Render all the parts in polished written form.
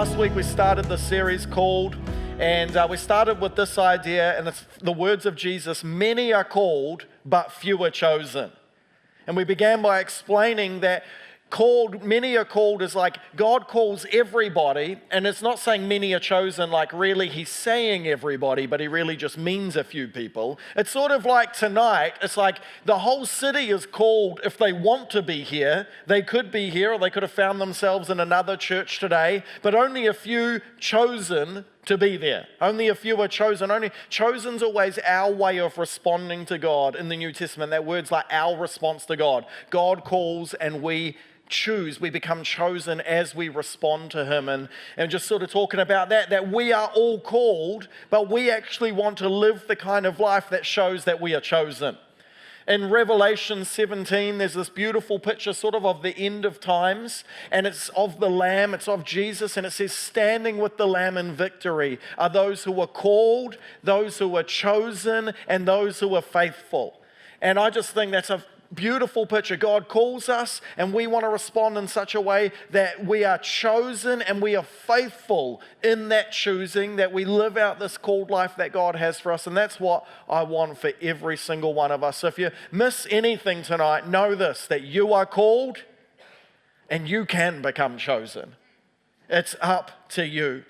Last week we started the series called, and we started with this idea, and it's the words of Jesus, many are called, but few are chosen. And we began by explaining that many are called is like God calls everybody, and it's not saying many are chosen like really he's saying everybody, but he really just means a few people. It's sort of like tonight, it's like the whole city is called. If they want to be here, they could be here, or they could have found themselves in another church today, but only a few chosen to be there. Only a few are chosen. Chosen's always our way of responding to God in the New Testament. That word's like our response to God. God calls and we choose. We become chosen as we respond to him. And just sort of talking about that we are all called, but we actually want to live the kind of life that shows that we are chosen. In Revelation 17, there's this beautiful picture sort of the end of times, and it's of the Lamb, it's of Jesus, and it says, standing with the Lamb in victory are those who are called, those who are chosen, and those who are faithful. And I just think that's a beautiful picture. God calls us, and we want to respond in such a way that we are chosen and we are faithful in that choosing, that we live out this called life that God has for us. And that's what I want for every single one of us. So if you miss anything tonight, know this, that you are called and you can become chosen. It's up to you.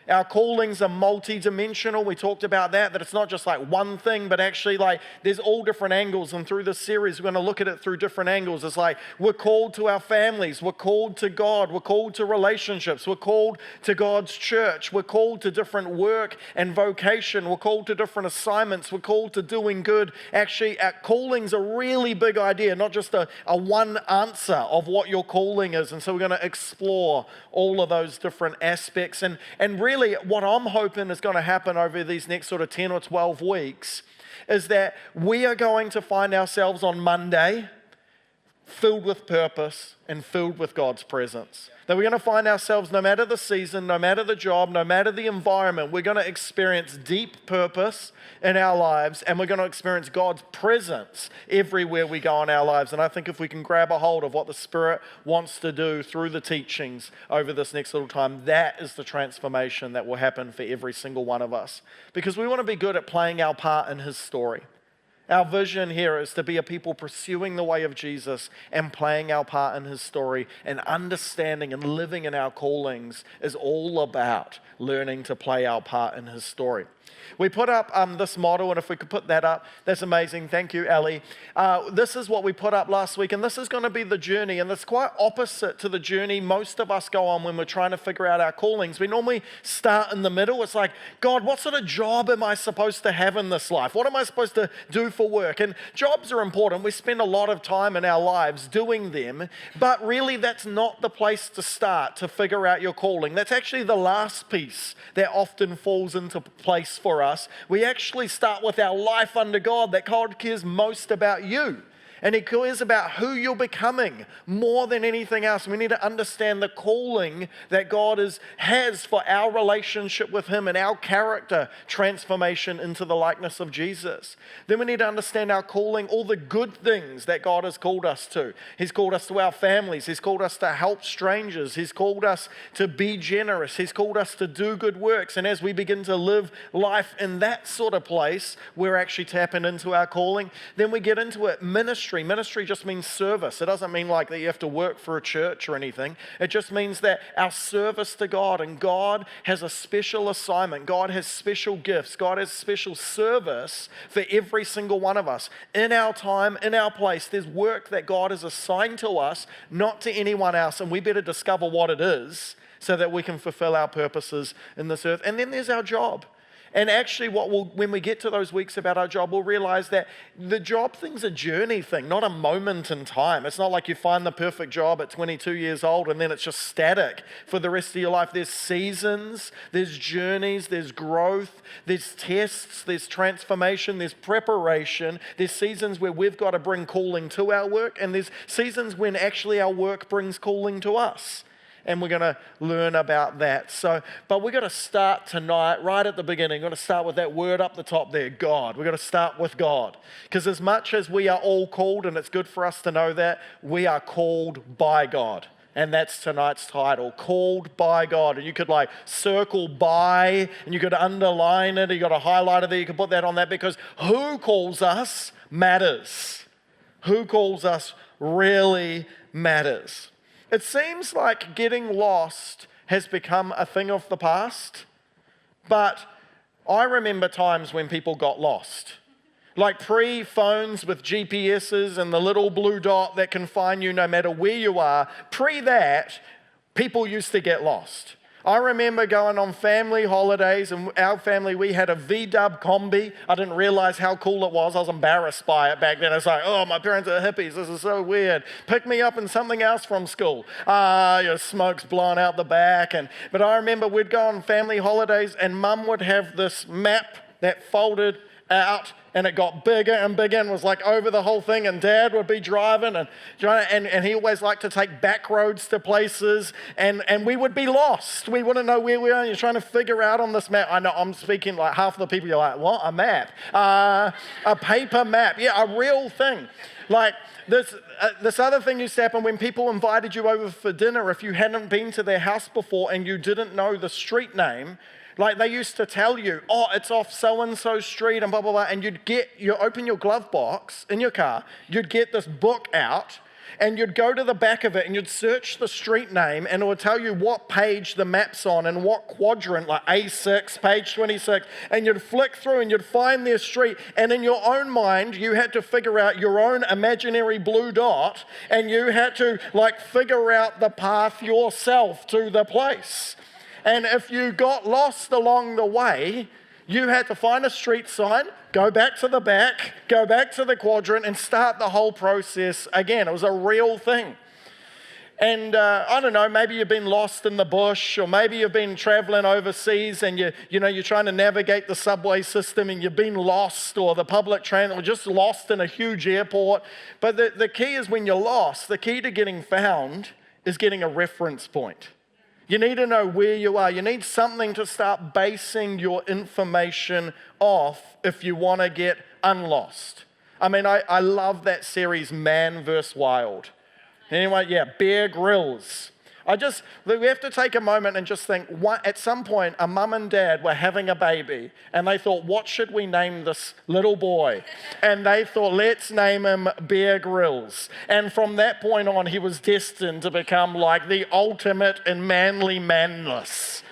Our callings are multi-dimensional. We talked about that it's not just like one thing, but actually like there's all different angles. And through this series, we're going to look at it through different angles. It's like we're called to our families. We're called to God. We're called to relationships. We're called to God's church. We're called to different work and vocation. We're called to different assignments. We're called to doing good. Actually, our calling's a really big idea, not just a one answer of what your calling is. And so we're going to explore all of those different aspects. And really, what I'm hoping is going to happen over these next sort of 10 or 12 weeks is that we are going to find ourselves on Monday filled with purpose and filled with God's presence. That we're going to find ourselves, no matter the season, no matter the job, no matter the environment, we're going to experience deep purpose in our lives, and we're going to experience God's presence everywhere we go in our lives. And I think if we can grab a hold of what the Spirit wants to do through the teachings over this next little time, that is the transformation that will happen for every single one of us. Because we want to be good at playing our part in His story. Our vision here is to be a people pursuing the way of Jesus and playing our part in His story, and understanding and living in our callings is all about learning to play our part in His story. We put up this model, and if we could put that up, that's amazing. Thank you, Ali. This is what we put up last week, and this is going to be the journey, and it's quite opposite to the journey most of us go on when we're trying to figure out our callings. We normally start in the middle. It's like, God, what sort of job am I supposed to have in this life? What am I supposed to do for work? And jobs are important. We spend a lot of time in our lives doing them, but really that's not the place to start to figure out your calling. That's actually the last piece that often falls into place for us. We actually start with our life under God, that God cares most about you. And He cares about who you're becoming more than anything else. We need to understand the calling that God has for our relationship with Him and our character transformation into the likeness of Jesus. Then we need to understand our calling, all the good things that God has called us to. He's called us to our families. He's called us to help strangers. He's called us to be generous. He's called us to do good works. And as we begin to live life in that sort of place, we're actually tapping into our calling. Then we get into it, ministry. Ministry just means service. It doesn't mean like that you have to work for a church or anything. It just means that our service to God, and God has a special assignment. God has special gifts. God has special service for every single one of us. In our time, in our place, there's work that God has assigned to us, not to anyone else, and we better discover what it is so that we can fulfill our purposes in this earth. And then there's our job. And actually when we get to those weeks about our job, we'll realize that the job thing's a journey thing, not a moment in time. It's not like you find the perfect job at 22 years old and then it's just static for the rest of your life. There's seasons, there's journeys, there's growth, there's tests, there's transformation, there's preparation. There's seasons where we've got to bring calling to our work, and there's seasons when actually our work brings calling to us. And we're going to learn about that. But we're going to start tonight, right at the beginning. We're going to start with that word up the top there, God. We're going to start with God. Because as much as we are all called, and it's good for us to know that, we are called by God. And that's tonight's title, Called by God. And you could like circle by, and you could underline it, you got a highlighter there, you could put that on that, because who calls us matters. Who calls us really matters. It seems like getting lost has become a thing of the past, but I remember times when people got lost. Like pre-phones with GPSs and the little blue dot that can find you no matter where you are, pre that, people used to get lost. I remember going on family holidays, and our family, we had a V-dub combi. I didn't realize how cool it was. I was embarrassed by it back then. It's like, oh, my parents are hippies. This is so weird. Pick me up in something else from school. Smoke's blowing out the back. But I remember we'd go on family holidays, and Mum would have this map that folded out, and it got bigger and bigger and was like over the whole thing, and Dad would be driving and he always liked to take back roads to places, and we would be lost. We wouldn't know where we are, and you're trying to figure out on this map. I know I'm speaking like half of the people, you're like, what? A map? A paper map. Yeah, a real thing. Like this other thing used to happen when people invited you over for dinner, if you hadn't been to their house before and you didn't know the street name. Like they used to tell you, oh, it's off so-and-so street and blah, blah, blah. And you open your glove box in your car, you'd get this book out, and you'd go to the back of it and you'd search the street name, and it would tell you what page the map's on and what quadrant, like A6, page 26, and you'd flick through and you'd find their street, and in your own mind, you had to figure out your own imaginary blue dot, and you had to like figure out the path yourself to the place. And if you got lost along the way, you had to find a street sign, go back to the back, go back to the quadrant, and start the whole process again. It was a real thing. And I don't know, maybe you've been lost in the bush, or maybe you've been traveling overseas and you're trying to navigate the subway system and you've been lost, or the public transit, or just lost in a huge airport. But the key is when you're lost, the key to getting found is getting a reference point. You need to know where you are. You need something to start basing your information off if you want to get unlost. I mean, I love that series, Man vs. Wild. Anyway, yeah, Bear Grylls. We have to take a moment and just think, at some point, a mum and dad were having a baby, and they thought, what should we name this little boy? And they thought, let's name him Bear Grylls. And from that point on, he was destined to become like the ultimate in manly manness.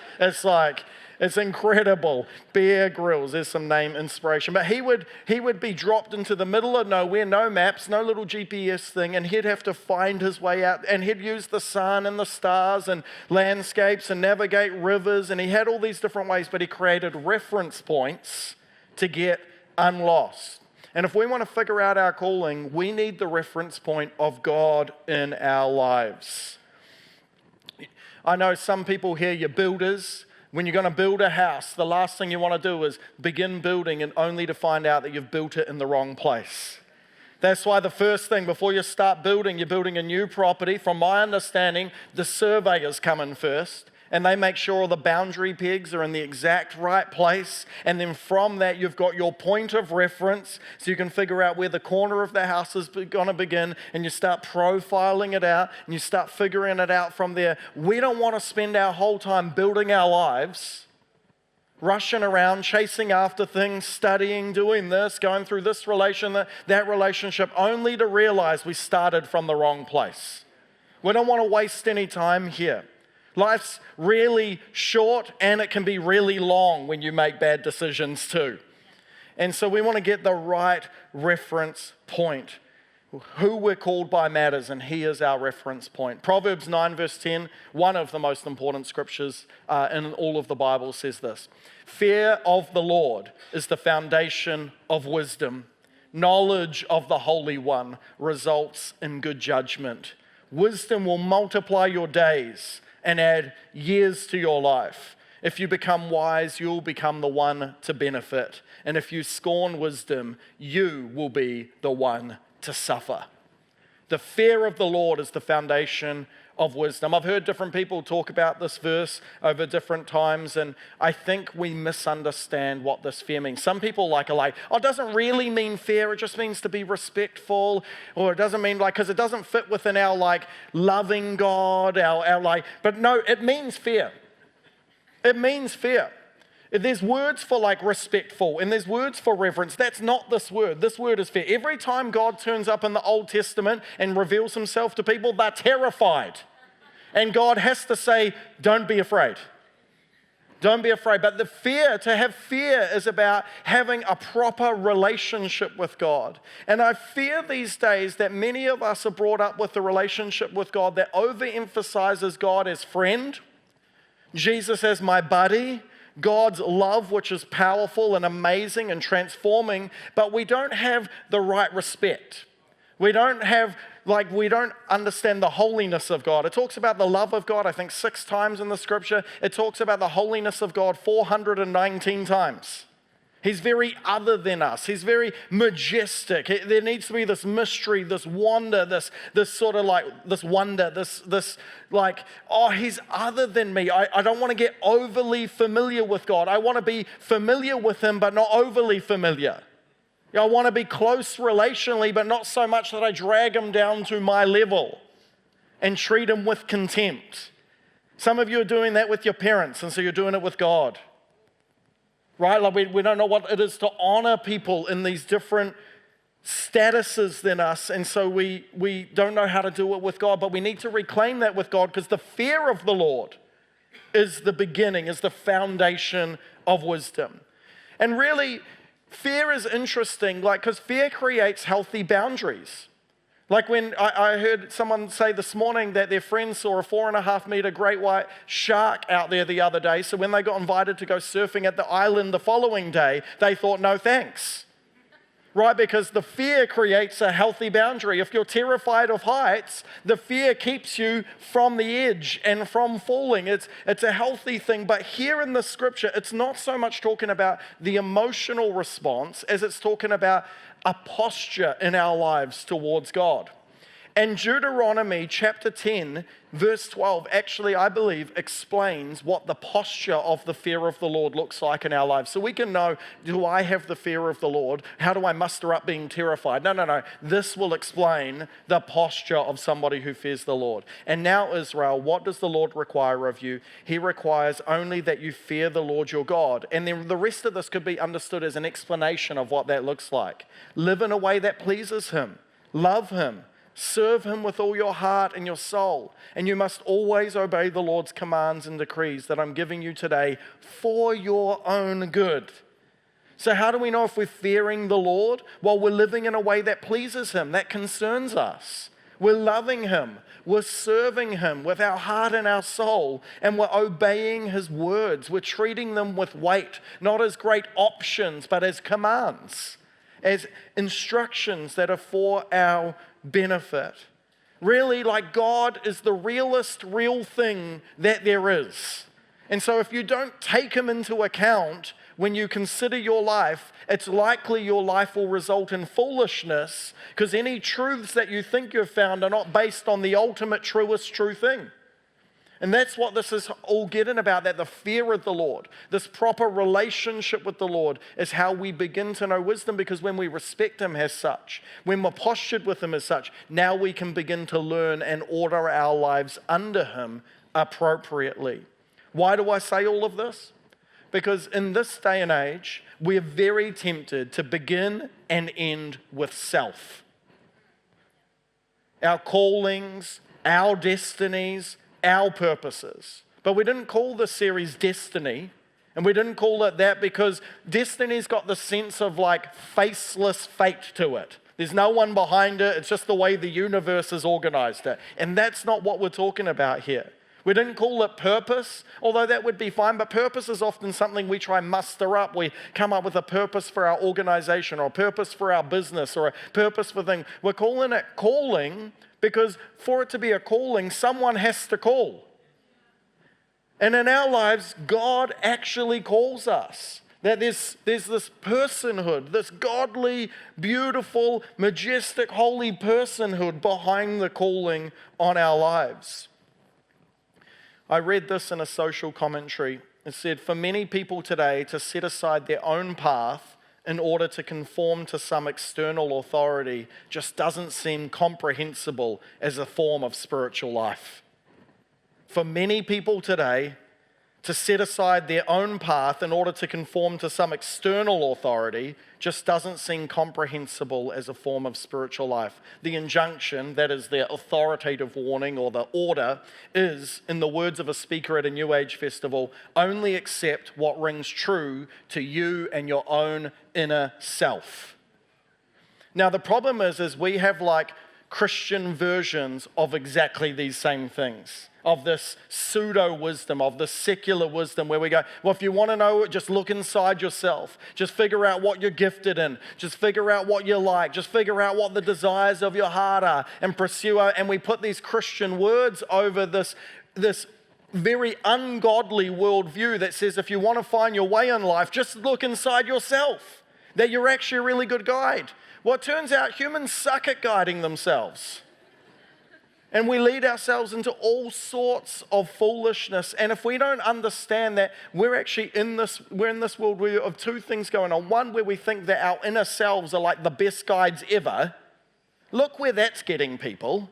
It's incredible. Bear Grylls, there's some name inspiration. But he would be dropped into the middle of nowhere, no maps, no little GPS thing, and he'd have to find his way out. And he'd use the sun and the stars and landscapes and navigate rivers, and he had all these different ways, but he created reference points to get unlost. And if we want to figure out our calling, we need the reference point of God in our lives. I know some people here, you're builders. When you're going to build a house, the last thing you want to do is begin building and only to find out that you've built it in the wrong place. That's why the first thing, before you start building, you're building a new property. From my understanding, the surveyors come in first, and they make sure all the boundary pegs are in the exact right place. And then from that, you've got your point of reference, so you can figure out where the corner of the house is going to begin, and you start profiling it out, and you start figuring it out from there. We don't want to spend our whole time building our lives, rushing around, chasing after things, studying, doing this, going through this relation, that relationship, only to realize we started from the wrong place. We don't want to waste any time here. Life's really short, and it can be really long when you make bad decisions too. And so we want to get the right reference point. Who we're called by matters, and he is our reference point. Proverbs 9 verse 10, one of the most important scriptures in all of the Bible, says this: fear of the Lord is the foundation of wisdom. Knowledge of the Holy One results in good judgment. Wisdom will multiply your days and add years to your life. If you become wise, you'll become the one to benefit. And if you scorn wisdom, you will be the one to suffer. The fear of the Lord is the foundation of wisdom. I've heard different people talk about this verse over different times, and I think we misunderstand what this fear means. Some people are like, oh, it doesn't really mean fear, it just means to be respectful, or it doesn't mean because it doesn't fit within our loving God, but no, it means fear. It means fear. There's words for respectful and there's words for reverence. That's not this word. This word is fear. Every time God turns up in the Old Testament and reveals himself to people, they're terrified. And God has to say, don't be afraid. Don't be afraid. But to have fear is about having a proper relationship with God. And I fear these days that many of us are brought up with a relationship with God that overemphasizes God as friend, Jesus as my buddy, God's love, which is powerful and amazing and transforming, but we don't have the right respect. We don't understand the holiness of God. It talks about the love of God, I think 6 times in the scripture. It talks about the holiness of God 419 times. He's very other than us. He's very majestic. There needs to be this mystery, this wonder, this he's other than me. I don't want to get overly familiar with God. I want to be familiar with him, but not overly familiar. I want to be close relationally, but not so much that I drag him down to my level and treat him with contempt. Some of you are doing that with your parents, and so you're doing it with God. Right? We don't know what it is to honor people in these different statuses than us, and so we don't know how to do it with God, but we need to reclaim that with God, because the fear of the Lord is the beginning, is the foundation of wisdom. And really, fear is interesting, because fear creates healthy boundaries. Like when I heard someone say this morning that their friend saw a 4.5 meter great white shark out there the other day, so when they got invited to go surfing at the island the following day, they thought, no thanks. Right? Because the fear creates a healthy boundary. If you're terrified of heights, the fear keeps you from the edge and from falling. It's a healthy thing. But here in the scripture, it's not so much talking about the emotional response as it's talking about a posture in our lives towards God. And Deuteronomy chapter 10, verse 12, actually, I believe, explains what the posture of the fear of the Lord looks like in our lives. So we can know, do I have the fear of the Lord? How do I muster up being terrified? No. This will explain the posture of somebody who fears the Lord. And now, Israel, what does the Lord require of you? He requires only that you fear the Lord your God. And then the rest of this could be understood as an explanation of what that looks like. Live in a way that pleases him. Love him. Serve him with all your heart and your soul. And you must always obey the Lord's commands and decrees that I'm giving you today for your own good. So how do we know if we're fearing the Lord? Well, we're living in a way that pleases him, that concerns us. We're loving him. We're serving him with our heart and our soul. And we're obeying his words. We're treating them with weight, not as great options, but as commands, as instructions that are for our benefit. Really, God is the realest real thing that there is. And so if you don't take him into account when you consider your life, it's likely your life will result in foolishness, because any truths that you think you've found are not based on the ultimate truest true thing. And that's what this is all getting about, that the fear of the Lord, this proper relationship with the Lord, is how we begin to know wisdom, because when we respect him as such, when we're postured with him as such, now we can begin to learn and order our lives under him appropriately. Why do I say all of this? Because in this day and age, we're very tempted to begin and end with self. Our callings, our destinies, our purposes. But we didn't call this series Destiny, and we didn't call it that because Destiny's got the sense of faceless fate to it. There's no one behind it, it's just the way the universe has organized it. And that's not what we're talking about here. We didn't call it purpose, although that would be fine, but purpose is often something we try and muster up. We come up with a purpose for our organization, or a purpose for our business, or a purpose for things. We're calling it calling because for it to be a calling, someone has to call. And in our lives, God actually calls us. That there's this personhood, this godly, beautiful, majestic, holy personhood behind the calling on our lives. I read this in a social commentary. It said, for many people today, to set aside their own path in order to conform to some external authority just doesn't seem comprehensible as a form of spiritual life. For many people today, to set aside their own path in order to conform to some external authority just doesn't seem comprehensible as a form of spiritual life. The injunction, that is the authoritative warning or the order, is, in the words of a speaker at a New Age festival, only accept what rings true to you and your own inner self. Now the problem is we have like Christian versions of exactly these same things, of this pseudo-wisdom, of this secular wisdom where we go, well, if you want to know it, just look inside yourself. Just figure out what you're gifted in. Just figure out what you like. Just figure out what the desires of your heart are and pursue it. And we put these Christian words over this very ungodly worldview that says if you want to find your way in life, just look inside yourself, that you're actually a really good guide. Well, it turns out humans suck at guiding themselves. And we lead ourselves into all sorts of foolishness. And if we don't understand that we're actually in this world of two things going on. One, where we think that our inner selves are like the best guides ever. Look where that's getting people.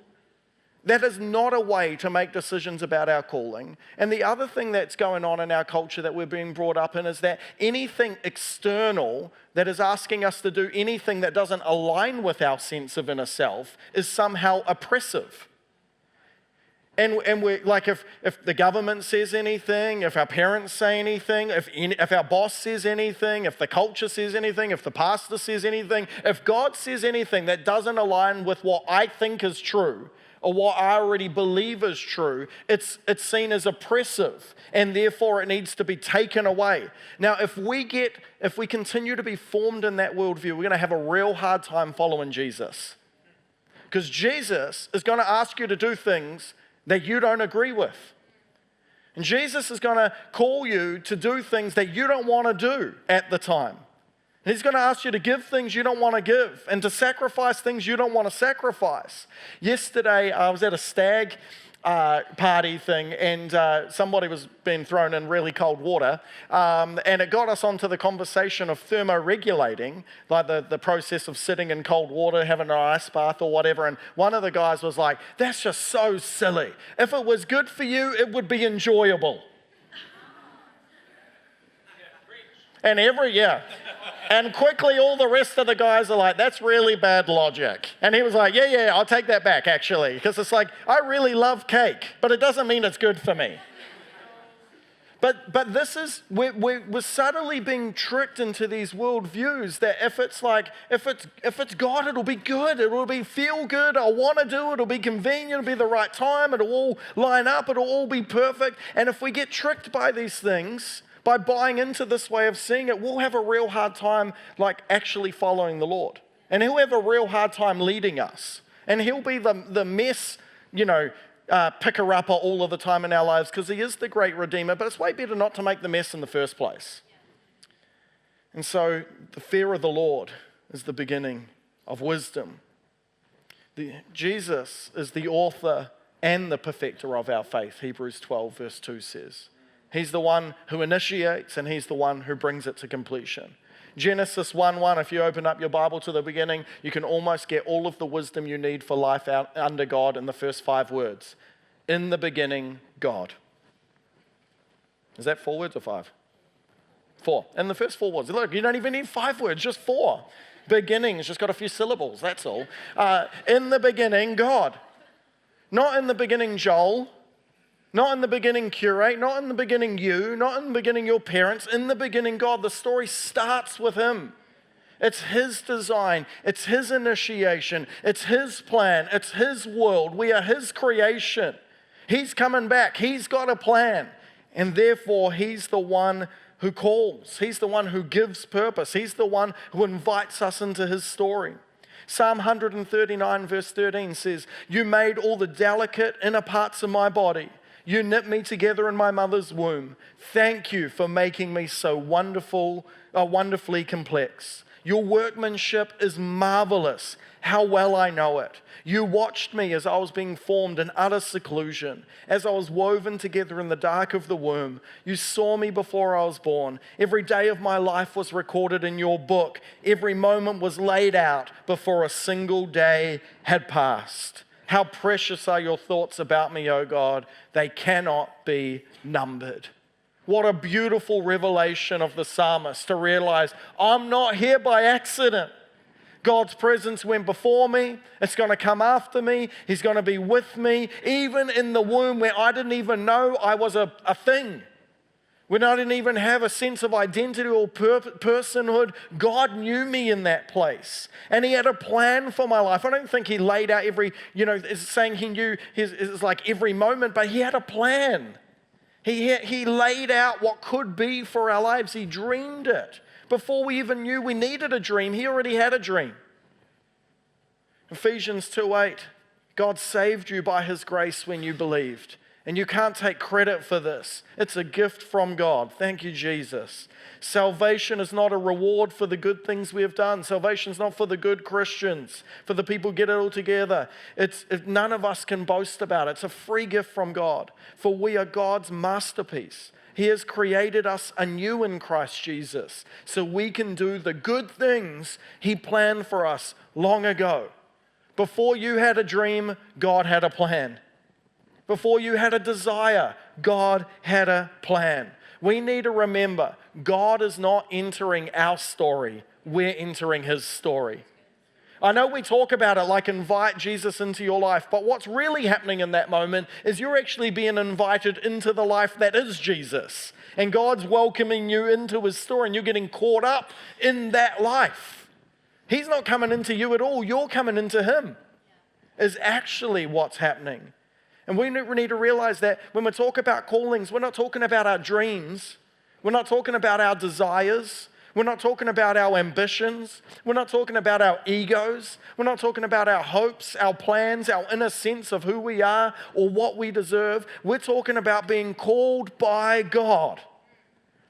That is not a way to make decisions about our calling. And the other thing that's going on in our culture that we're being brought up in is that anything external that is asking us to do anything that doesn't align with our sense of inner self is somehow oppressive. And we're like, if the government says anything, if our parents say anything, if our boss says anything, if the culture says anything, if the pastor says anything, if God says anything that doesn't align with what I think is true, or what I already believe is true, it's seen as oppressive, and therefore it needs to be taken away. Now, if we continue to be formed in that worldview, we're going to have a real hard time following Jesus. Because Jesus is going to ask you to do things that you don't agree with. And Jesus is going to call you to do things that you don't want to do at the time. He's going to ask you to give things you don't want to give and to sacrifice things you don't want to sacrifice. Yesterday, I was at a stag party thing, and somebody was being thrown in really cold water, and it got us onto the conversation of thermoregulating, like the process of sitting in cold water, having an ice bath or whatever, and one of the guys was like, that's just so silly. If it was good for you, it would be enjoyable. And quickly all the rest of the guys are like, that's really bad logic. And he was like, yeah, I'll take that back actually. Because it's like, I really love cake, but it doesn't mean it's good for me. But this is, we're subtly being tricked into these worldviews that if it's God, it'll be good, it'll be feel good, I want to do it, it'll be convenient, it'll be the right time, it'll all line up, it'll all be perfect. And if we get tricked by these things, by buying into this way of seeing it, we'll have a real hard time like actually following the Lord. And he'll have a real hard time leading us. And he'll be the mess, picker-upper all of the time in our lives because he is the great Redeemer, but it's way better not to make the mess in the first place. And so the fear of the Lord is the beginning of wisdom. Jesus is the author and the perfecter of our faith, Hebrews 12 verse 2 says. He's the one who initiates and he's the one who brings it to completion. Genesis 1:1, if you open up your Bible to the beginning, you can almost get all of the wisdom you need for life out under God in the first 5 words. In the beginning, God. Is that 4 words or 5? 4. In the first 4 words. Look, you don't even need 5 words, just 4. Beginning, it's just got a few syllables, that's all. In the beginning, God. Not in the beginning, Joel. Not in the beginning, curate. Not in the beginning, you. Not in the beginning, your parents. In the beginning, God. The story starts with him. It's his design. It's his initiation. It's his plan. It's his world. We are his creation. He's coming back. He's got a plan. And therefore, he's the one who calls. He's the one who gives purpose. He's the one who invites us into his story. Psalm 139 verse 13 says, you made all the delicate inner parts of my body. You knit me together in my mother's womb. Thank you for making me so wonderfully complex. Your workmanship is marvelous. How well I know it. You watched me as I was being formed in utter seclusion, as I was woven together in the dark of the womb. You saw me before I was born. Every day of my life was recorded in your book. Every moment was laid out before a single day had passed. How precious are your thoughts about me, O God. They cannot be numbered. What a beautiful revelation of the psalmist to realize I'm not here by accident. God's presence went before me. It's going to come after me. He's going to be with me. Even in the womb where I didn't even know I was a thing. When I didn't even have a sense of identity or personhood, God knew me in that place. And He had a plan for my life. I don't think He laid out every, it's saying He knew it's like every moment, but He had a plan. He laid out what could be for our lives. He dreamed it. Before we even knew we needed a dream, He already had a dream. Ephesians 2:8, God saved you by His grace when you believed. And you can't take credit for this. It's a gift from God. Thank you, Jesus. Salvation is not a reward for the good things we have done. Salvation is not for the good Christians, for the people who get it all together. None of us can boast about it. It's a free gift from God. For we are God's masterpiece. He has created us anew in Christ Jesus so we can do the good things He planned for us long ago. Before you had a dream, God had a plan. Before you had a desire, God had a plan. We need to remember, God is not entering our story, we're entering His story. I know we talk about it like invite Jesus into your life, but what's really happening in that moment is you're actually being invited into the life that is Jesus. And God's welcoming you into His story and you're getting caught up in that life. He's not coming into you at all, you're coming into Him, is actually what's happening. And we need to realize that when we talk about callings, we're not talking about our dreams. We're not talking about our desires. We're not talking about our ambitions. We're not talking about our egos. We're not talking about our hopes, our plans, our inner sense of who we are or what we deserve. We're talking about being called by God.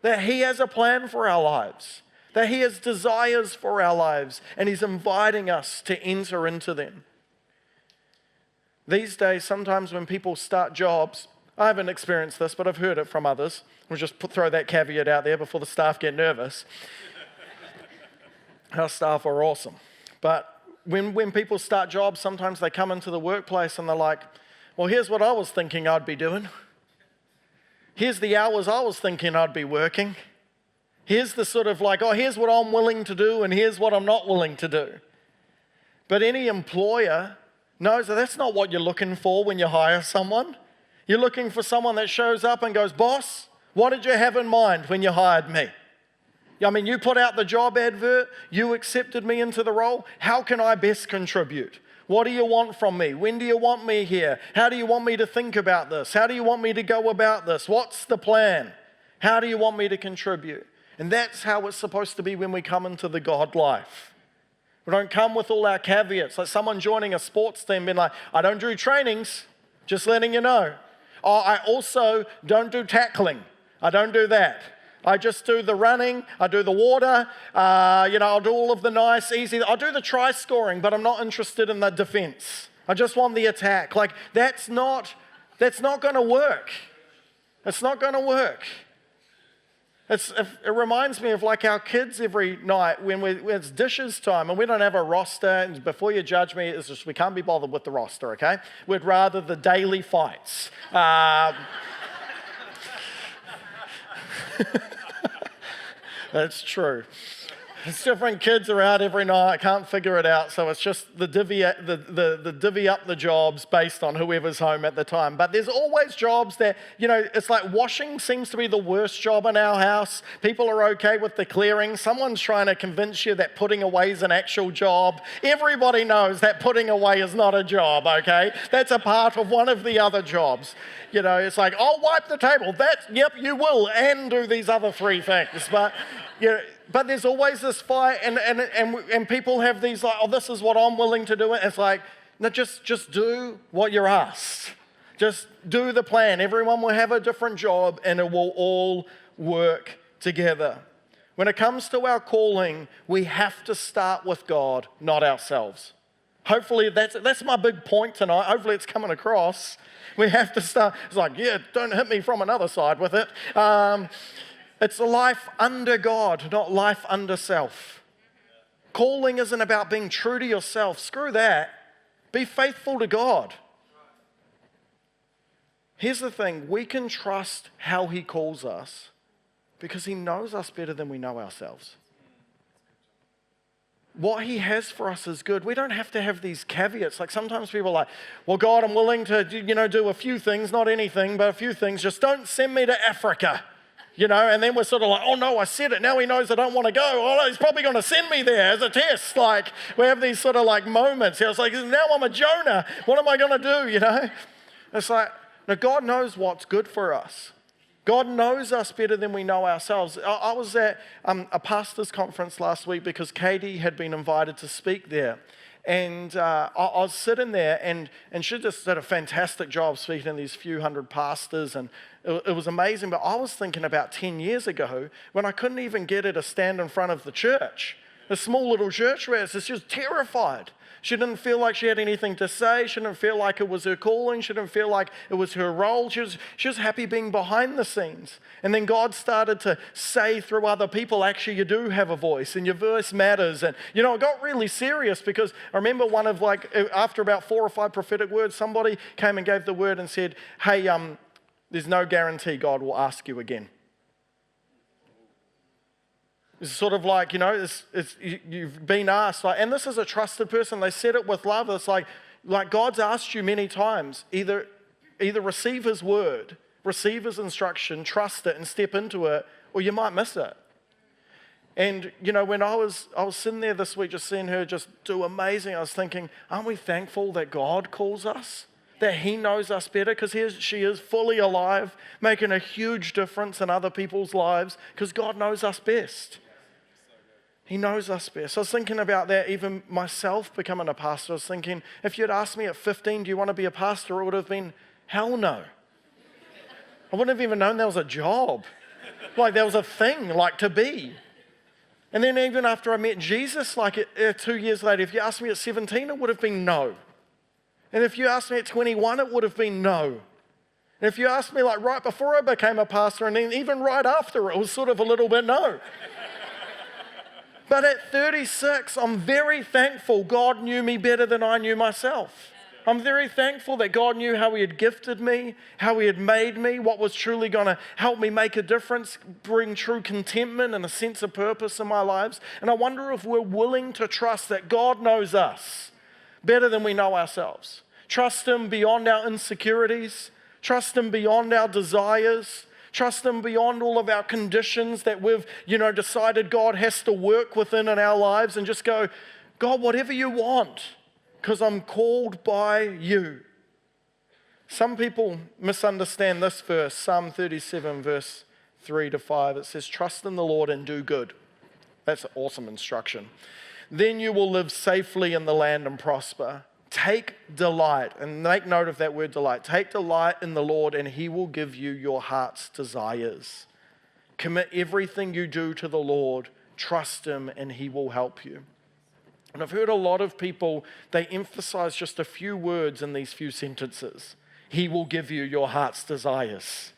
That He has a plan for our lives. That He has desires for our lives. And He's inviting us to enter into them. These days, sometimes when people start jobs, I haven't experienced this, but I've heard it from others. We'll just throw that caveat out there before the staff get nervous. Our staff are awesome. But when people start jobs, sometimes they come into the workplace and they're like, well, here's what I was thinking I'd be doing. Here's the hours I was thinking I'd be working. Here's the sort of like, here's what I'm willing to do and here's what I'm not willing to do. But any employer knows that that's not what you're looking for when you hire someone. You're looking for someone that shows up and goes, boss, what did you have in mind when you hired me? I mean, you put out the job advert, you accepted me into the role. How can I best contribute? What do you want from me? When do you want me here? How do you want me to think about this? How do you want me to go about this? What's the plan? How do you want me to contribute? And that's how it's supposed to be when we come into the God life. We don't come with all our caveats. Like someone joining a sports team being like, I don't do trainings, just letting you know. I also don't do tackling. I don't do that. I just do the running, I do the water, I'll do all of the nice, easy. I'll do the try scoring, but I'm not interested in the defense. I just want the attack. Like that's not going to work. It's not going to work. It reminds me of like our kids every night when it's dishes time and we don't have a roster. And before you judge me, it's just we can't be bothered with the roster, okay? We'd rather the daily fights. That's true. It's different kids are out every night. I can't figure it out. So it's just the divvy up the jobs based on whoever's home at the time. But there's always jobs that, it's like washing seems to be the worst job in our house. People are okay with the clearing. Someone's trying to convince you that putting away is an actual job. Everybody knows that putting away is not a job, okay? That's a part of one of the other jobs. It's like, I'll wipe the table. Yep, you will, and do these other three things. But there's always this fight, and people have these like, this is what I'm willing to do. It's like, no, just do what you're asked. Just do the plan. Everyone will have a different job, and it will all work together. When it comes to our calling, we have to start with God, not ourselves. Hopefully that's my big point tonight. Hopefully it's coming across. We have to start. It's like, yeah, don't hit me from another side with it. It's a life under God, not life under self. Calling isn't about being true to yourself. Screw that. Be faithful to God. Here's the thing. We can trust how He calls us because He knows us better than we know ourselves. What He has for us is good. We don't have to have these caveats. Like sometimes people are like, well, God, I'm willing to, do a few things, not anything, but a few things. Just don't send me to Africa, and then we're sort of like, oh no, I said it. Now He knows I don't want to go. Oh, no, He's probably going to send me there as a test. Like we have these sort of like moments. It's like, now I'm a Jonah. What am I going to do, It's like, no, God knows what's good for us. God knows us better than we know ourselves. I was at a pastor's conference last week because Katie had been invited to speak there. And I was sitting there and she just did a fantastic job speaking to these few hundred pastors. And it was amazing. But I was thinking about 10 years ago when I couldn't even get her to stand in front of the church. A small little church where she was terrified. She didn't feel like she had anything to say. She didn't feel like it was her calling. She didn't feel like it was her role. She was happy being behind the scenes. And then God started to say through other people, actually, you do have a voice and your voice matters. And, it got really serious because I remember after about 4 or 5 prophetic words, somebody came and gave the word and said, hey, there's no guarantee God will ask you again. It's sort of like, you've been asked, and this is a trusted person. They said it with love. It's like God's asked you many times, either receive His word, receive His instruction, trust it and step into it, or you might miss it. And, when I was sitting there this week just seeing her just do amazing, I was thinking, aren't we thankful that God calls us? That He knows us better because she is fully alive, making a huge difference in other people's lives because God knows us best. He knows us best. I was thinking about that, even myself becoming a pastor. I was thinking, if you'd asked me at 15, do you want to be a pastor? It would have been, hell no. I wouldn't have even known there was a job. Like there was a thing, like to be. And then even after I met Jesus, 2 years later, if you asked me at 17, it would have been no. And if you asked me at 21, it would have been no. And if you asked me right before I became a pastor, and then even right after, it was sort of a little bit no. But at 36, I'm very thankful God knew me better than I knew myself. I'm very thankful that God knew how He had gifted me, how He had made me, what was truly going to help me make a difference, bring true contentment and a sense of purpose in my lives. And I wonder if we're willing to trust that God knows us better than we know ourselves. Trust Him beyond our insecurities. Trust Him beyond our desires. Trust Him beyond all of our conditions that we've, decided God has to work within in our lives, and just go, God, whatever you want, because I'm called by you. Some people misunderstand this verse, Psalm 37, verse 3-5. It says, trust in the Lord and do good. That's an awesome instruction. Then you will live safely in the land and prosper. Take delight, and make note of that word delight. Take delight in the Lord and He will give you your heart's desires. Commit everything you do to the Lord. Trust Him and He will help you. And I've heard a lot of people, they emphasize just a few words in these few sentences. He will give you your heart's desires.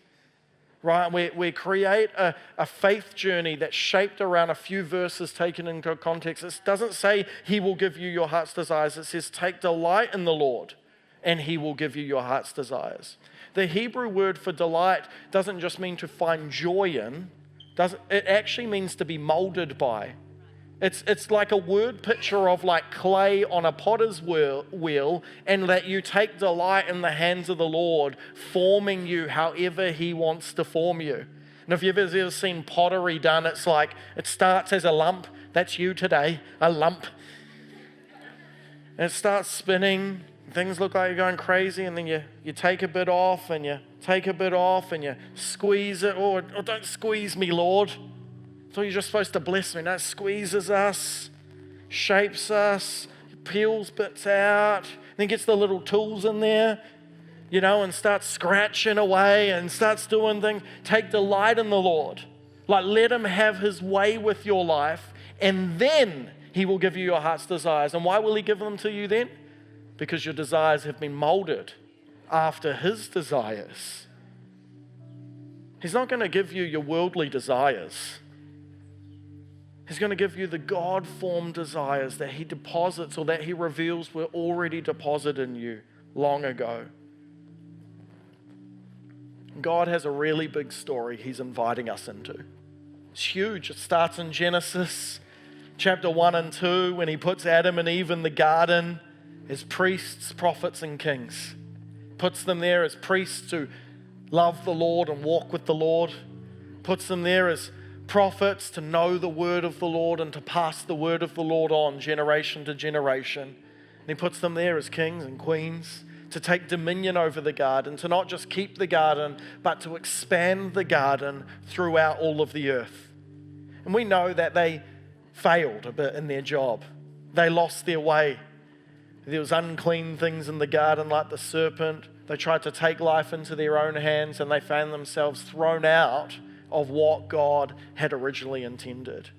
Right? We create a faith journey that's shaped around a few verses taken into context. It doesn't say He will give you your heart's desires. It says take delight in the Lord and He will give you your heart's desires. The Hebrew word for delight doesn't just mean to find joy in. It actually means to be molded by. It's like a word picture of like clay on a potter's wheel, and that you take delight in the hands of the Lord, forming you however He wants to form you. And if you've ever seen pottery done, it's like it starts as a lump. That's you today, a lump. And it starts spinning. Things look like you're going crazy, and then you take a bit off, and you take a bit off, and you squeeze it. Oh, don't squeeze me, Lord. So you're just supposed to bless me. No, it squeezes us, shapes us, peels bits out, then gets the little tools in there, and starts scratching away and starts doing things. Take delight in the Lord. Like, let him have his way with your life, and then he will give you your heart's desires. And why will he give them to you then? Because your desires have been molded after his desires. He's not going to give you your worldly desires. He's going to give you the God-formed desires that he deposits or that he reveals were already deposited in you long ago. God has a really big story he's inviting us into. It's huge. It starts in Genesis chapter 1 and 2 when he puts Adam and Eve in the garden as priests, prophets, and kings. Puts them there as priests to love the Lord and walk with the Lord. Puts them there as prophets to know the word of the Lord and to pass the word of the Lord on generation to generation. And he puts them there as kings and queens to take dominion over the garden, to not just keep the garden, but to expand the garden throughout all of the earth. And we know that they failed a bit in their job. They lost their way. There was unclean things in the garden like the serpent. They tried to take life into their own hands and they found themselves thrown out of what God had originally intended.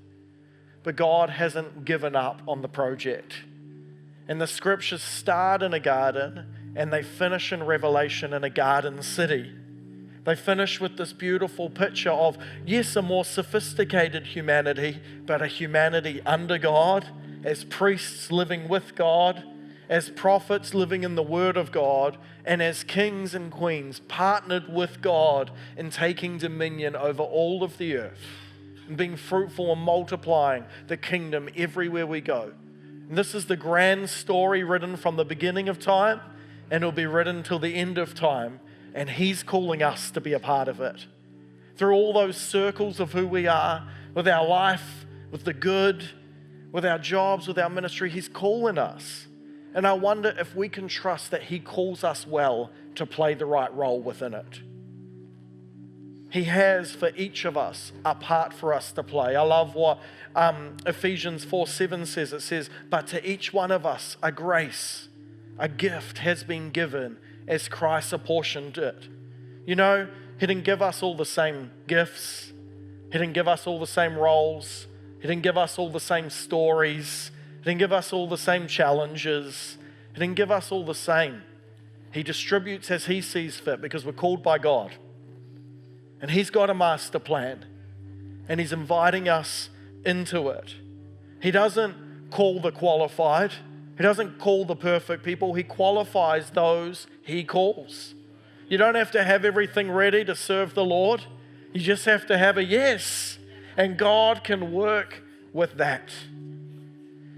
But God hasn't given up on the project. And the scriptures start in a garden and they finish in Revelation in a garden city. They finish with this beautiful picture of, yes, a more sophisticated humanity, but a humanity under God, as priests living with God, as prophets living in the Word of God, and as kings and queens partnered with God in taking dominion over all of the earth and being fruitful and multiplying the kingdom everywhere we go. And this is the grand story written from the beginning of time, and it'll be written till the end of time, and He's calling us to be a part of it. Through all those circles of who we are, with our life, with the good, with our jobs, with our ministry, He's calling us. And I wonder if we can trust that He calls us well to play the right role within it. He has for each of us a part for us to play. I love what Ephesians 4:7 says. It says, but to each one of us a grace, a gift has been given as Christ apportioned it. You know, He didn't give us all the same gifts. He didn't give us all the same roles. He didn't give us all the same stories. He didn't give us all the same challenges. He didn't give us all the same. He distributes as He sees fit because we're called by God. And He's got a master plan. And He's inviting us into it. He doesn't call the qualified. He doesn't call the perfect people. He qualifies those He calls. You don't have to have everything ready to serve the Lord. You just have to have a yes. And God can work with that.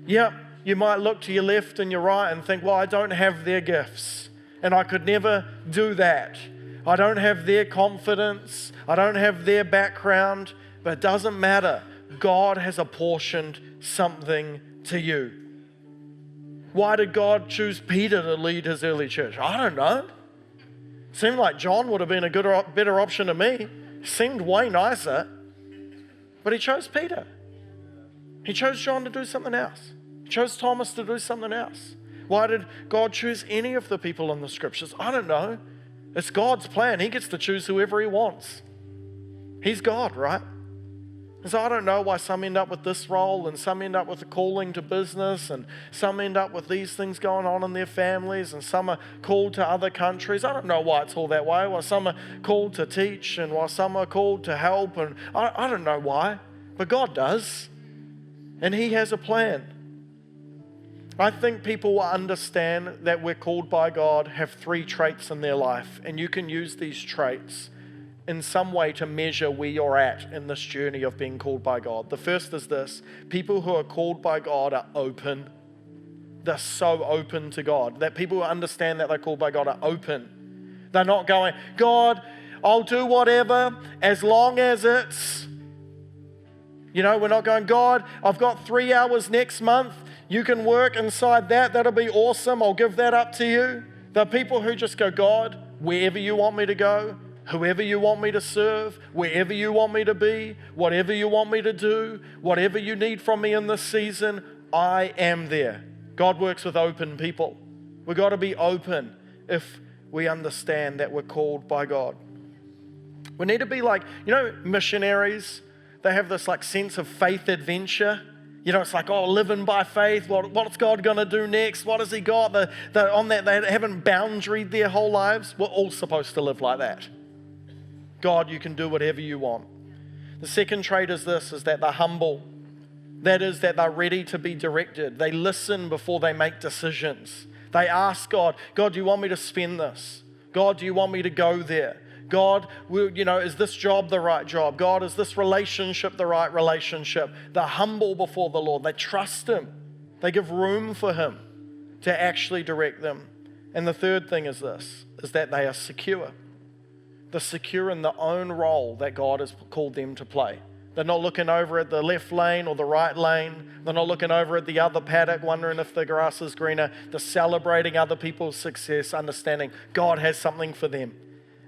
Yeah, you might look to your left and your right and think, well, I don't have their gifts. And I could never do that. I don't have their confidence. I don't have their background. But it doesn't matter. God has apportioned something to you. Why did God choose Peter to lead His early church? I don't know. Seemed like John would have been a better option to me. Seemed way nicer. But He chose Peter. He chose John to do something else. He chose Thomas to do something else. Why did God choose any of the people in the scriptures? I don't know. It's God's plan. He gets to choose whoever He wants. He's God, right? And so I don't know why some end up with this role and some end up with a calling to business and some end up with these things going on in their families and some are called to other countries. I don't know why it's all that way. Why some are called to teach and why some are called to help. And I don't know why, but God does. And He has a plan. I think people will understand that we're called by God, have 3 traits in their life, and you can use these traits in some way to measure where you're at in this journey of being called by God. The first is this: people who are called by God are open. They're so open to God. That people who understand that they're called by God are open. They're not going, God, I'll do whatever as long as it's... You know, we're not going, God, I've got 3 hours next month. You can work inside that. That'll be awesome. I'll give that up to you. There are people who just go, God, wherever you want me to go, whoever you want me to serve, wherever you want me to be, whatever you want me to do, whatever you need from me in this season, I am there. God works with open people. We've got to be open if we understand that we're called by God. We need to be like, you know, missionaries They have this like sense of faith adventure. You know, it's like, oh, living by faith. What's God going to do next? What has he got? On that, they haven't boundaried their whole lives. We're all supposed to live like that. God, you can do whatever you want. The second trait is this, is that they're humble. That is that they're ready to be directed. They listen before they make decisions. They ask God, God, do you want me to spend this? God, do you want me to go there? God, is this job the right job? God, is this relationship the right relationship? They're humble before the Lord. They trust Him. They give room for Him to actually direct them. And the third thing is this, is that they are secure. They're secure in their own role that God has called them to play. They're not looking over at the left lane or the right lane. They're not looking over at the other paddock, wondering if the grass is greener. They're celebrating other people's success, understanding God has something for them.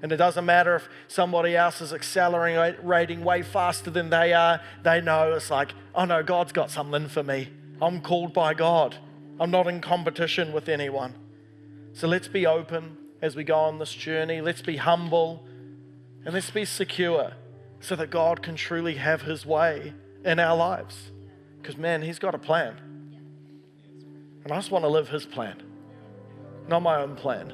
And it doesn't matter if somebody else is accelerating way faster than they are. They know it's like, oh no, God's got something for me. I'm called by God. I'm not in competition with anyone. So let's be open as we go on this journey. Let's be humble and let's be secure so that God can truly have His way in our lives. Because man, He's got a plan. And I just want to live His plan, not my own plan.